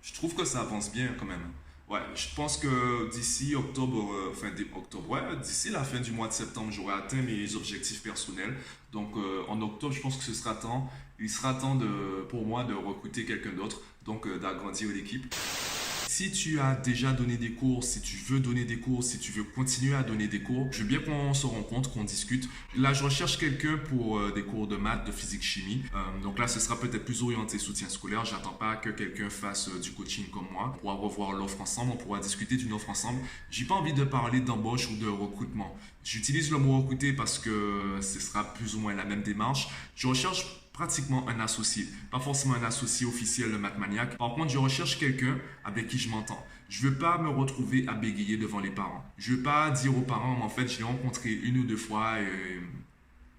Je trouve que ça avance bien quand même. Ouais, je pense que d'ici octobre, octobre, ouais, d'ici la fin du mois de septembre, j'aurai atteint mes objectifs personnels. Donc en octobre, je pense que ce sera temps, il sera temps pour moi de recruter quelqu'un d'autre, donc d'agrandir l'équipe. Si tu as déjà donné des cours, si tu veux donner des cours, si tu veux continuer à donner des cours, je veux bien qu'on se rencontre, qu'on discute. Là, je recherche quelqu'un pour des cours de maths, de physique, chimie. Donc là, ce sera peut-être plus orienté soutien scolaire. J'attends pas que quelqu'un fasse du coaching comme moi. On pourra revoir l'offre ensemble, on pourra discuter d'une offre ensemble. J'ai pas envie de parler d'embauche ou de recrutement. J'utilise le mot recruter parce que ce sera plus ou moins la même démarche. Je recherche pratiquement un associé. Pas forcément un associé officiel de Mathmaniac. Par contre, je recherche quelqu'un avec qui je m'entends. Je ne veux pas me retrouver à bégayer devant les parents. Je ne veux pas dire aux parents, en fait, je l'ai rencontré une ou deux fois et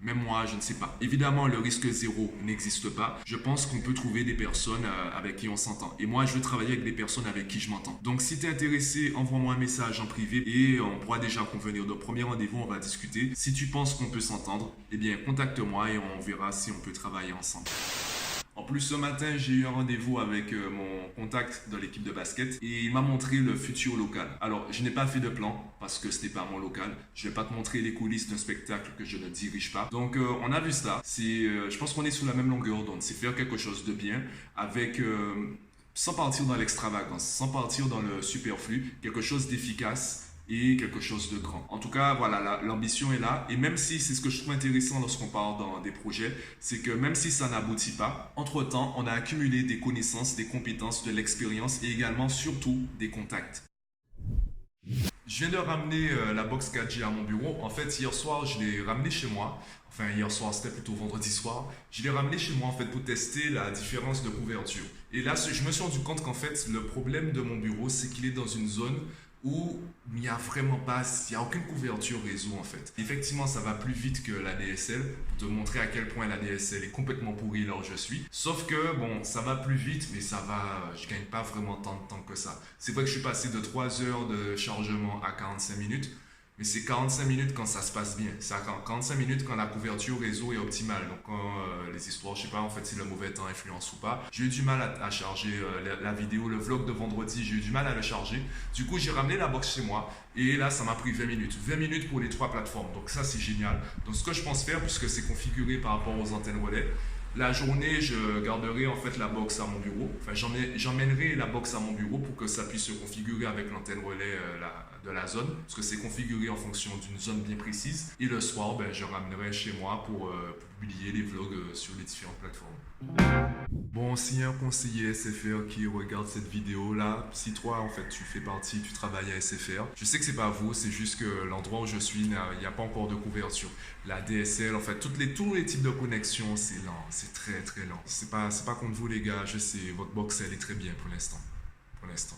même moi, je ne sais pas. Évidemment, le risque zéro n'existe pas. Je pense qu'on peut trouver des personnes avec qui on s'entend. Et moi, je veux travailler avec des personnes avec qui je m'entends. Donc, si tu es intéressé, envoie-moi un message en privé et on pourra déjà convenir de premier rendez-vous, on va discuter. Si tu penses qu'on peut s'entendre, eh bien, contacte-moi et on verra si on peut travailler ensemble. En plus, ce matin, j'ai eu un rendez-vous avec mon contact dans l'équipe de basket et il m'a montré le futur local. Alors, je n'ai pas fait de plan parce que ce n'est pas mon local. Je ne vais pas te montrer les coulisses d'un spectacle que je ne dirige pas. Donc, on a vu ça. Je pense qu'on est sous la même longueur d'onde. C'est faire quelque chose de bien avec... sans partir dans l'extravagance, sans partir dans le superflu, quelque chose d'efficace et quelque chose de grand. En tout cas, voilà, l'ambition est là. Et même si c'est ce que je trouve intéressant lorsqu'on parle dans des projets, c'est que même si ça n'aboutit pas, entre-temps, on a accumulé des connaissances, des compétences, de l'expérience et également, surtout, des contacts. Je viens de ramener la box 4G à mon bureau. En fait, hier soir, je l'ai ramené chez moi. Enfin, hier soir, c'était plutôt vendredi soir. Je l'ai ramené chez moi en fait pour tester la différence de couverture. Et là, je me suis rendu compte qu'en fait, le problème de mon bureau, c'est qu'il est dans une zone où il n'y a vraiment pas, il n'y a aucune couverture réseau en fait. Effectivement, ça va plus vite que la DSL, pour te montrer à quel point la DSL est complètement pourrie là où je suis. Sauf que, bon, ça va plus vite, mais ça va, je gagne pas vraiment tant de temps que ça. C'est vrai que je suis passé de 3 heures de chargement à 45 minutes, mais c'est 45 minutes quand ça se passe bien. C'est 45 minutes quand la couverture réseau est optimale. Donc quand les histoires, je sais pas en fait si le mauvais temps influence ou pas. J'ai eu du mal à charger la vidéo, le vlog de vendredi, j'ai eu du mal à le charger. Du coup, j'ai ramené la box chez moi et là, ça m'a pris 20 minutes. 20 minutes pour les 3 plateformes. Donc ça, c'est génial. Donc ce que je pense faire, puisque c'est configuré par rapport aux antennes relais, la journée, je garderai en fait la box à mon bureau. Enfin, j'emmènerai la box à mon bureau pour que ça puisse se configurer avec l'antenne relais de la zone, parce que c'est configuré en fonction d'une zone bien précise. Et le soir, ben, je ramènerai chez moi pour publier les vlogs sur les différentes plateformes. Bon, s'il y a un conseiller SFR qui regarde cette vidéo là, si toi en fait tu fais partie, tu travailles à SFR, je sais que c'est pas vous, c'est juste que l'endroit où je suis, il n'y a pas encore de couverture. La DSL, en fait, tous les types de connexions, c'est lent, c'est très très lent. C'est pas contre vous les gars, je sais, votre box elle est très bien pour l'instant. Pour l'instant.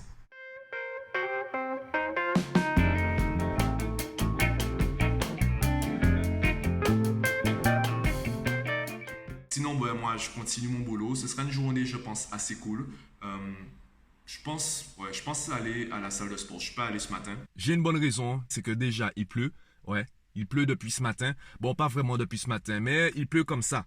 Sinon, ben, moi, je continue mon boulot. Ce sera une journée, je pense, assez cool. Je pense aller à la salle de sport. Je suis pas allé ce matin. J'ai une bonne raison, c'est que déjà, il pleut. Ouais, il pleut depuis ce matin. Bon, pas vraiment depuis ce matin, mais il pleut comme ça.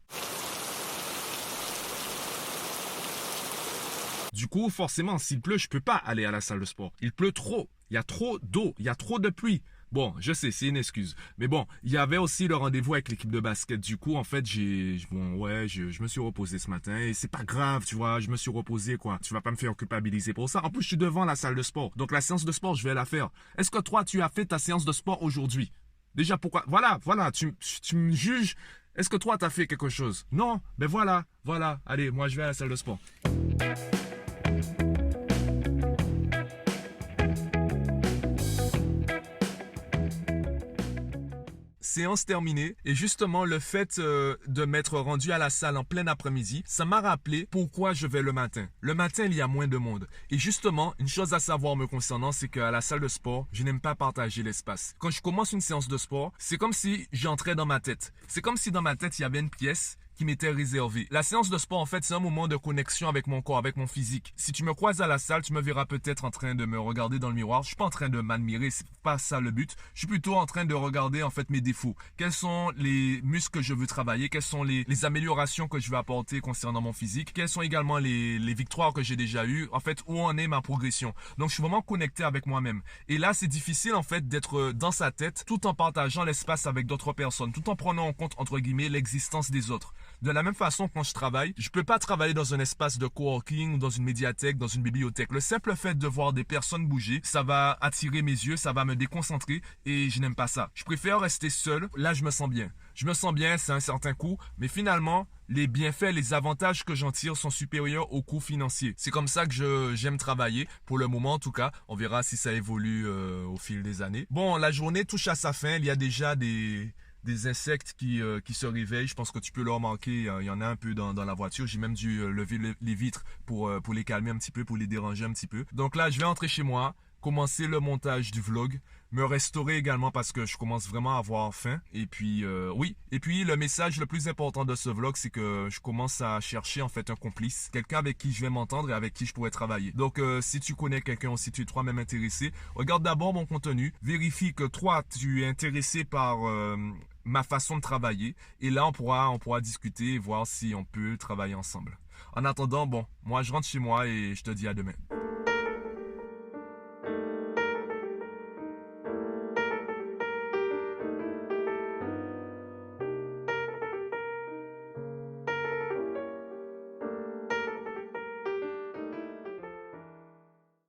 Du coup, forcément, s'il pleut, je peux pas aller à la salle de sport. Il pleut trop. Il y a trop d'eau. Il y a trop de pluie. Bon, je sais, c'est une excuse. Mais bon, il y avait aussi le rendez-vous avec l'équipe de basket. Du coup, en fait, je me suis reposé ce matin et c'est pas grave, tu vois, je me suis reposé, quoi. Tu vas pas me faire culpabiliser pour ça. En plus, je suis devant la salle de sport. Donc, la séance de sport, je vais la faire. Est-ce que toi, tu as fait ta séance de sport aujourd'hui? Déjà, pourquoi? Voilà, tu me juges. Est-ce que toi, tu as fait quelque chose? Non? Ben voilà. Allez, moi, je vais à la salle de sport. Séance terminée et justement le fait de m'être rendu à la salle en plein après-midi, ça m'a rappelé pourquoi je vais le matin. Le matin, il y a moins de monde. Et justement, une chose à savoir me concernant, c'est qu'à la salle de sport, je n'aime pas partager l'espace. Quand je commence une séance de sport, c'est comme si j'entrais dans ma tête. C'est comme si dans ma tête, il y avait une pièce qui m'était réservé. La séance de sport, en fait, c'est un moment de connexion avec mon corps, avec mon physique. Si tu me croises à la salle, tu me verras peut-être en train de me regarder dans le miroir. Je suis pas en train de m'admirer, c'est pas ça le but. Je suis plutôt en train de regarder, en fait, mes défauts. Quels sont les muscles que je veux travailler? Quelles sont les améliorations que je veux apporter concernant mon physique? Quelles sont également les victoires que j'ai déjà eues? En fait, où en est ma progression? Donc, je suis vraiment connecté avec moi-même. Et là, c'est difficile, en fait, d'être dans sa tête tout en partageant l'espace avec d'autres personnes, tout en prenant en compte, entre guillemets, l'existence des autres. De la même façon, quand je travaille, je peux pas travailler dans un espace de coworking, dans une médiathèque, dans une bibliothèque. Le simple fait de voir des personnes bouger, ça va attirer mes yeux, ça va me déconcentrer et je n'aime pas ça. Je préfère rester seul. Là, je me sens bien. Je me sens bien, c'est un certain coût, mais finalement, les bienfaits, les avantages que j'en tire sont supérieurs aux coûts financiers. C'est comme ça que j'aime travailler, pour le moment en tout cas. On verra si ça évolue au fil des années. Bon, la journée touche à sa fin. Il y a déjà des insectes qui se réveillent. Je pense que tu peux le remarquer. Il y en a un peu dans la voiture. J'ai même dû lever les vitres pour les calmer un petit peu, pour les déranger un petit peu. Donc là, je vais entrer chez moi, commencer le montage du vlog, me restaurer également parce que je commence vraiment à avoir faim. Et puis, oui. Et puis, le message le plus important de ce vlog, c'est que je commence à chercher en fait un complice. Quelqu'un avec qui je vais m'entendre et avec qui je pourrais travailler. Donc, si tu connais quelqu'un ou si tu es toi-même intéressé, regarde d'abord mon contenu. Vérifie que toi, tu es intéressé par ma façon de travailler. Et là, on pourra discuter et voir si on peut travailler ensemble. En attendant, bon, moi, je rentre chez moi et je te dis à demain.